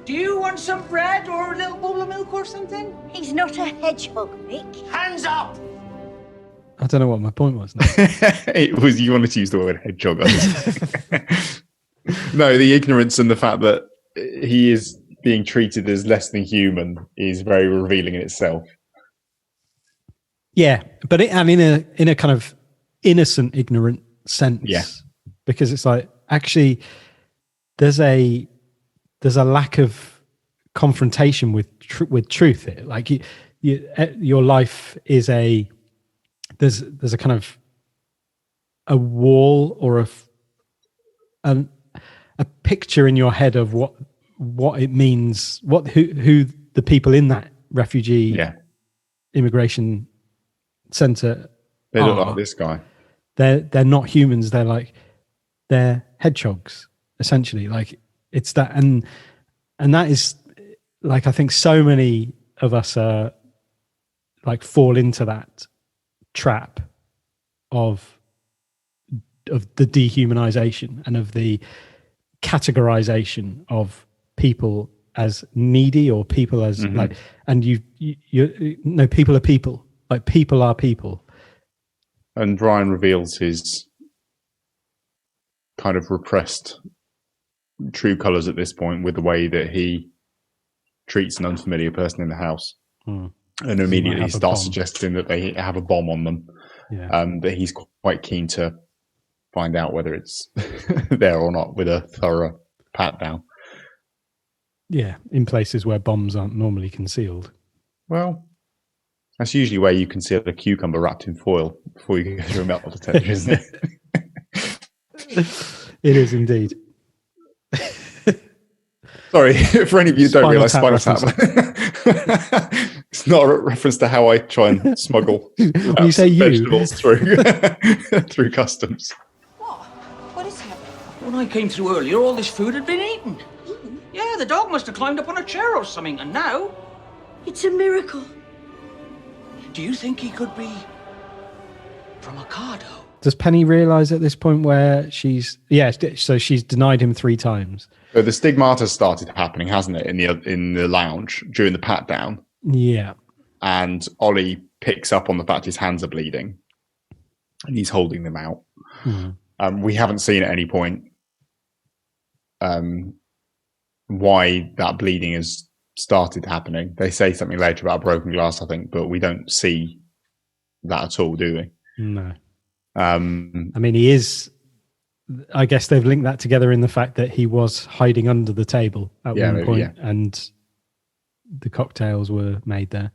Do you want some bread or a little bowl of milk or something? He's not a hedgehog, Mick. Hands up! I don't know what my point was. It was, you wanted to use the word hedgehog. No, the ignorance and the fact that he is being treated as less than human is very revealing in itself. Yeah, but in a kind of innocent, ignorant sense. Yeah, because it's like actually there's a lack of confrontation with truth here. Like your life is there's a kind of a wall or a picture in your head of what it means, who the people in that refugee immigration center they look like this guy. They're not humans. They're hedgehogs essentially. Like it's that, and that is like I think so many of us are like fall into that trap of the dehumanization and of the categorization of people as needy or people as like, and you no, people are people, like people are people. And Brian reveals his kind of repressed true colours at this point with the way that he treats an unfamiliar person in the house. And immediately starts suggesting that they have a bomb on them. That he's quite keen to find out whether it's there or not with a thorough pat down. Yeah, in places where bombs aren't normally concealed. Well, that's usually where you conceal a cucumber wrapped in foil before you go through a metal detector, isn't it? It is indeed. Sorry, for any of you who don't realise Spinal Tap. It's not a reference to how I try and smuggle you say vegetables through customs. What is happening? When I came through earlier, all this food had been eaten. Yeah, the dog must have climbed up on a chair or something, and now... It's a miracle. Do you think he could be from Ocado? Does Penny realise at this point where she's... Yeah, so she's denied him 3 times. So the stigmata started happening, hasn't it, in the lounge during the pat down? Yeah. And Ollie picks up on the fact his hands are bleeding, and he's holding them out. We haven't seen at any point why that bleeding has started happening. They say something later about broken glass, I think, but we don't see that at all, do we? No. I mean, he is... I guess they've linked that together in the fact that he was hiding under the table at one point, and the cocktails were made there.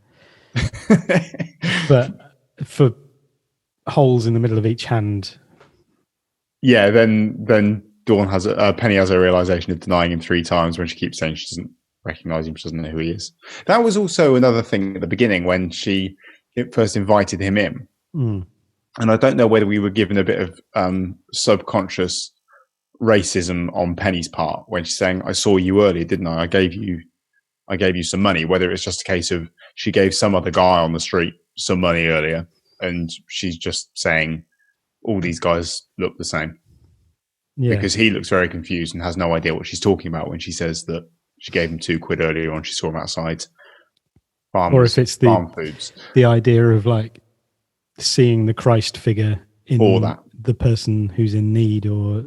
But for holes in the middle of each hand. Yeah, then Dawn has Penny has a realization of denying him 3 times when she keeps saying she doesn't recognize him, she doesn't know who he is. That was also another thing at the beginning when she first invited him in. And I don't know whether we were given a bit of subconscious racism on Penny's part when she's saying, "I saw you earlier, didn't I? I gave you some money." Whether it's just a case of she gave some other guy on the street some money earlier, and she's just saying, "All these guys look the same," because he looks very confused and has no idea what she's talking about when she says that she gave him £2 earlier on. She saw him outside or if it's farm foods. The idea of like seeing the Christ figure in the person who's in need, or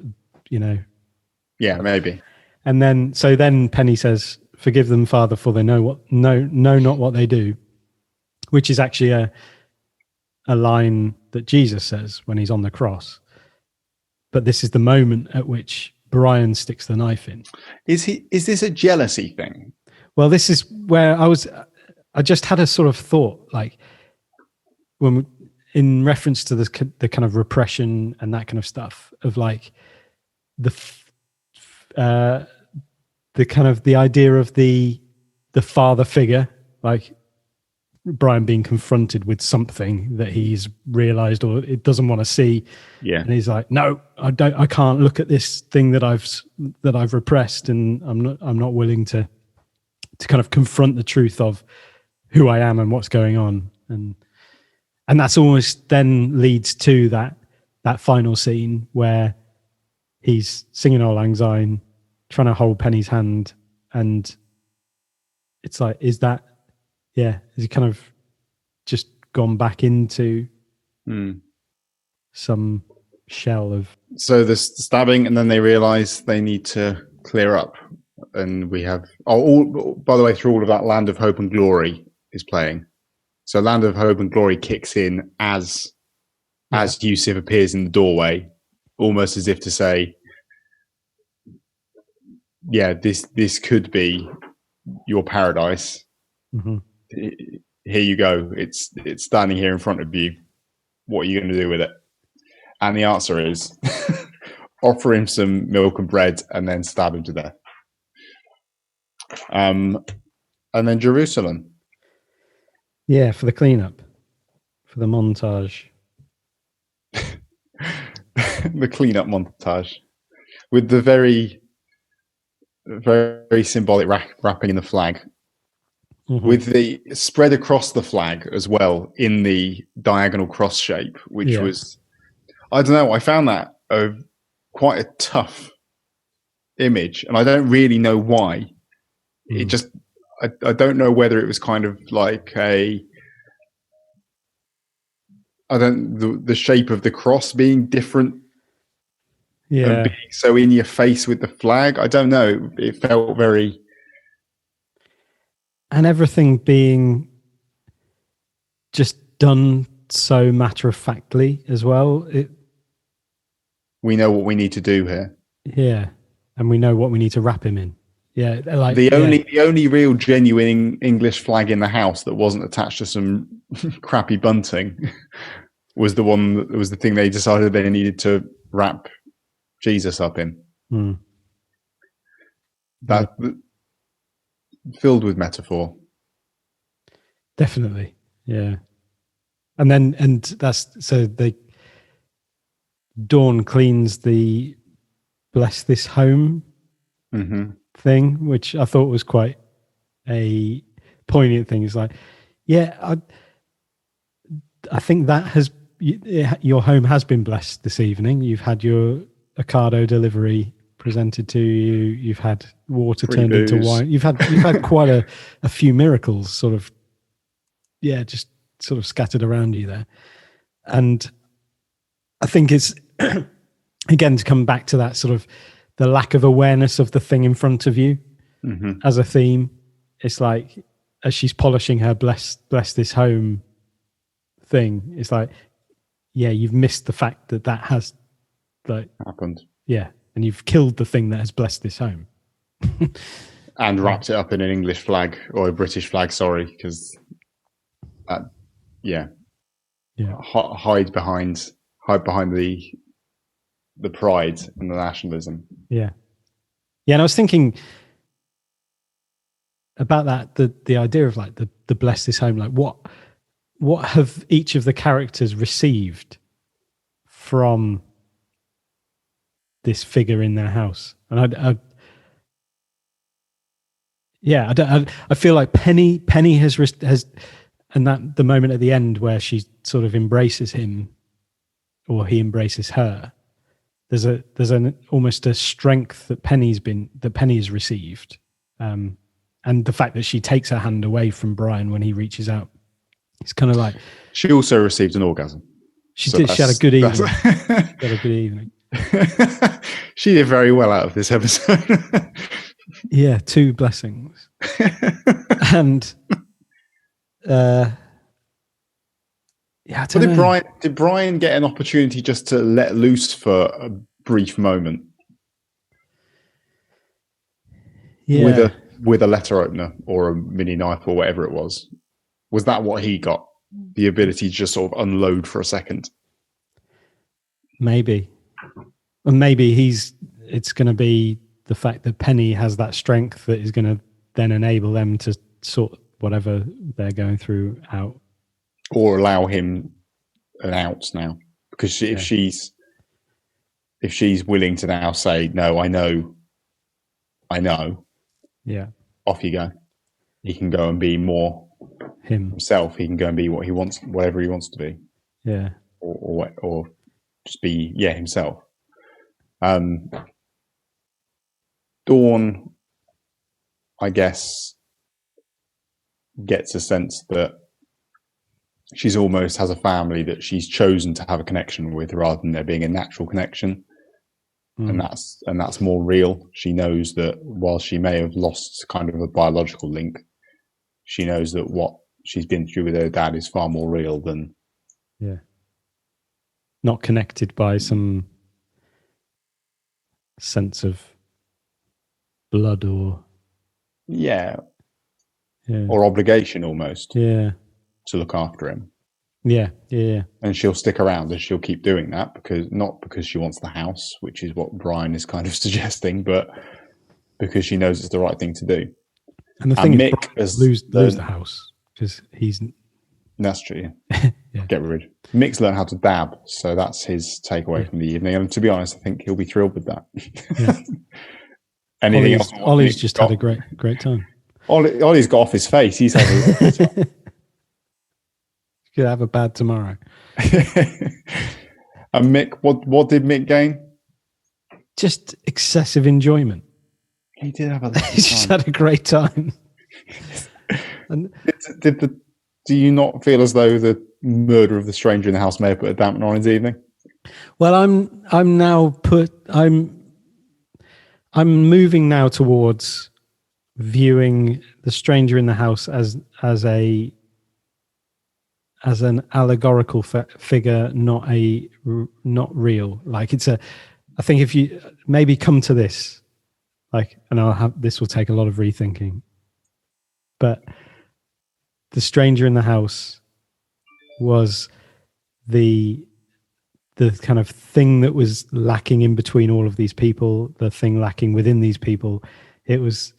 yeah, maybe. And then Penny says, "Forgive them, Father, for they know not what they do," which is actually a line that Jesus says when he's on the cross. But this is the moment at which Brian sticks the knife in. Is this a jealousy thing? Well, this is where I just had a sort of thought, like in reference to the kind of repression and that kind of stuff, of like the kind of the idea of the father figure, like Brian being confronted with something that he's realized or it doesn't want to see. Yeah. And he's like, "No, I can't look at this thing that I've repressed, and I'm not willing to kind of confront the truth of who I am and what's going on." And that's almost then leads to that final scene where he's singing Auld Lang Syne, trying to hold Penny's hand, and it's like, is he kind of just gone back into some shell of... So the stabbing, and then they realise they need to clear up. And we have... by the way, through all of that, Land of Hope and Glory is playing. So Land of Hope and Glory kicks in as Yusuf appears in the doorway, almost as if to say, yeah, this could be your paradise. Mm-hmm. Here you go. It's standing here in front of you. What are you going to do with it? And the answer is offer him some milk and bread and then stab him to death. And then Jerusalem. Yeah, for the cleanup, for the montage. The cleanup montage with the very, very symbolic wrapping in the flag. Mm-hmm. With the spread across the flag as well in the diagonal cross shape, which was, I don't know, I found that quite a tough image, and I don't really know why. It just, I don't know whether it was kind of like the shape of the cross being different. Yeah. And being so in your face with the flag. I don't know. It felt very. And everything being just done so matter-of-factly as well. We know what we need to do here. Yeah. And we know what we need to wrap him in. Yeah. Like the only real genuine English flag in the house that wasn't attached to some crappy bunting was the thing they decided they needed to wrap Jesus up in. That filled with metaphor. Definitely. Yeah. And that's so Dawn cleans the bless this home thing, which I thought was quite a poignant thing. It's like, yeah, I think that your home has been blessed this evening. You've had your Ocado delivery presented to you. You've had water Free turned booze. into wine. You've had quite a few miracles sort of, just sort of scattered around you there. And I think it's, again, to come back to that sort of the lack of awareness of the thing in front of you as a theme. It's like, as she's polishing her bless this home thing, it's like, yeah, you've missed the fact that has like happened. Yeah. And you've killed the thing that has blessed this home. And wrapped it up in an English flag or a British flag, sorry, because hide behind the pride and the nationalism. Yeah. And I was thinking about that, the idea of like the bless this home, like what have each of the characters received from this figure in their house? And I feel like Penny has, and that the moment at the end where she sort of embraces him, or he embraces her. There's an almost a strength that Penny has received, and the fact that she takes her hand away from Brian when he reaches out. It's kind of like she also received an orgasm. She did. She had a good evening. She had a good evening. She did very well out of this episode. Yeah, 2 blessings. And did Brian get an opportunity just to let loose for a brief moment? Yeah. With a letter opener or a mini knife or whatever it was. Was that what he got? The ability to just sort of unload for a second? Maybe. And maybe it's going to be the fact that Penny has that strength that is going to then enable them to sort whatever they're going through out. Or allow him an out now. Because if she's willing to now say, no, I know, yeah, off you go. He can go and be more himself. He can go and be what he wants, whatever he wants to be. Yeah. Or just be, himself. Dawn, I guess, gets a sense that she's almost has a family that she's chosen to have a connection with rather than there being a natural connection. And that's more real. She knows that while she may have lost kind of a biological link, she knows that what she's been through with her dad is far more real than not connected by some sense of blood or or obligation almost to look after him. Yeah. And she'll stick around and she'll keep doing that not because she wants the house, which is what Brian is kind of suggesting, but because she knows it's the right thing to do. And the thing is, Mick has lose the house because he's. That's true. Get rid. Mick's learned how to dab, so that's his takeaway from the evening. And to be honest, I think he'll be thrilled with that. Anything else? Ollie's just had a great time. Ollie's got off his face. He's having a good time. Could have a bad tomorrow. And Mick, what did Mick gain? just excessive enjoyment. He did have a lovely He just time. had a great time. And Do you not feel as though the murder of the stranger in the house may have put a dampener on his evening? well, I'm moving now towards viewing the stranger in the house as an allegorical figure, not real. Like I think if you maybe come to this, like, and this will take a lot of rethinking, but the stranger in the house was the kind of thing that was lacking in between all of these people, the thing lacking within these people. It was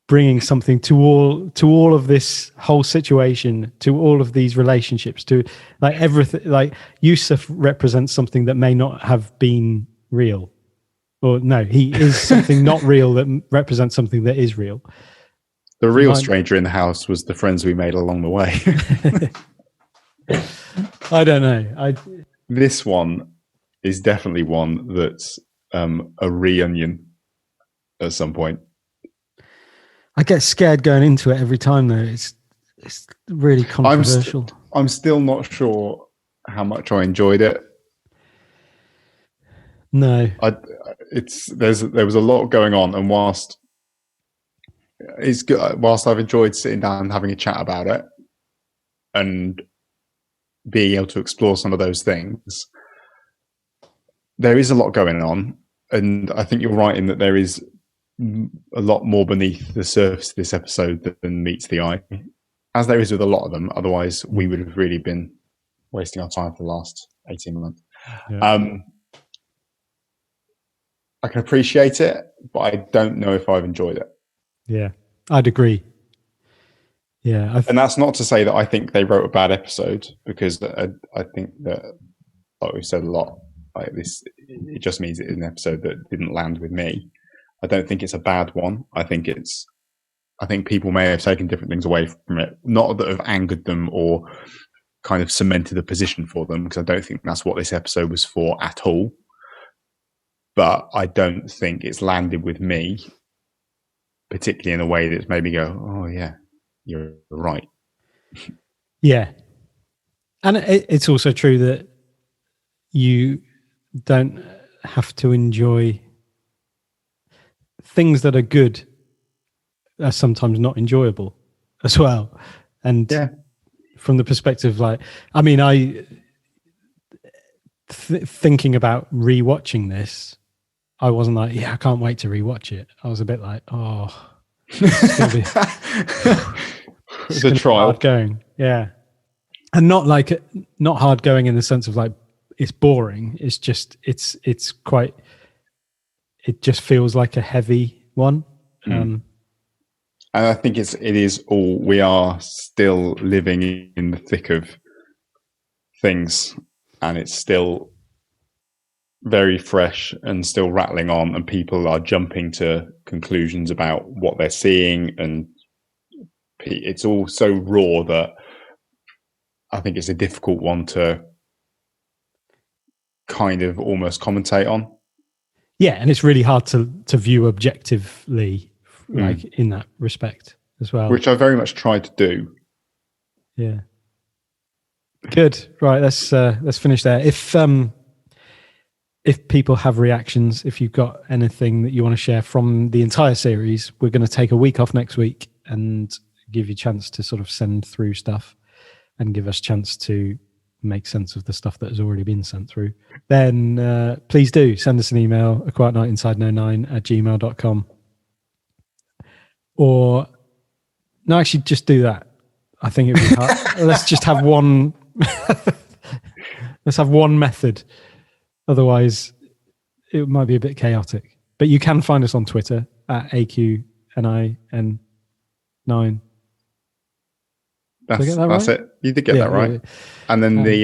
bringing something to all of this whole situation, to all of these relationships, to like everything. Like Yusuf represents something that may not have been real, or no, he is something not real that represents something that is real. The real stranger in the house was the friends we made along the way. I don't know. This one is definitely one that's a reunion at some point. I get scared going into it every time, though. It's really controversial. I'm still not sure how much I enjoyed it. No, there was a lot going on, and whilst it's good, whilst I've enjoyed sitting down and having a chat about it, and being able to explore some of those things, there is a lot going on, and I think you're right in that there is a lot more beneath the surface of this episode than meets the eye, as there is with a lot of them. Otherwise, we would have really been wasting our time for the last 18 months. Yeah. I can appreciate it, but I don't know if I've enjoyed it. Yeah, I'd agree. Yeah, and that's not to say that I think they wrote a bad episode, because I think that, like we've said a lot, like this, it just means it is an episode that didn't land with me. I don't think it's a bad one. I think people may have taken different things away from it, not that have angered them or kind of cemented a position for them, because I don't think that's what this episode was for at all. But I don't think it's landed with me, particularly in a way that's made me go, oh yeah, you're right. Yeah. And it's also true that you don't have to enjoy things that are good are sometimes not enjoyable as well. And from the perspective, like, I mean, thinking about rewatching this, I wasn't like, yeah, I can't wait to rewatch it. I was a bit like, oh, it's going to be the trial. Hard going. Yeah. And not hard going in the sense of like, it's boring. It's just, it just feels like a heavy one. And I think it is all, we are still living in the thick of things, and it's still very fresh and still rattling on, and people are jumping to conclusions about what they're seeing, and it's all so raw that I think it's a difficult one to kind of almost commentate on. Yeah, and it's really hard to view objectively, like in that respect as well. Which I very much tried to do. Yeah. Good. Right, let's finish there. If people have reactions, if you've got anything that you want to share from the entire series, we're going to take a week off next week and give you a chance to sort of send through stuff and give us a chance to make sense of the stuff that has already been sent through. Then please do send us an email, aquietnightinside09@gmail.com. Or, no, actually just do that. I think it would be hard. Let's just have one. Let's have one method. Otherwise, it might be a bit chaotic. But you can find us on Twitter at AQNIN9. That's right? it. You did get that right. Yeah. And then the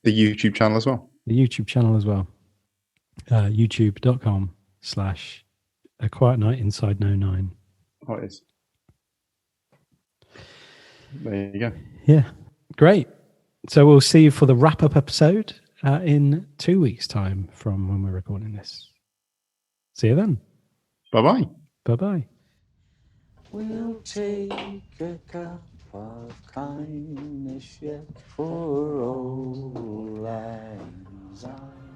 YouTube channel as well. The YouTube channel as well. youtube.com/aquietnightinside09. Oh, it is. There you go. Yeah, great. So we'll see you for the wrap-up episode in 2 weeks' time from when we're recording this. See you then. Bye-bye. Bye-bye. We'll take a cup of kindness yet for old lang syne.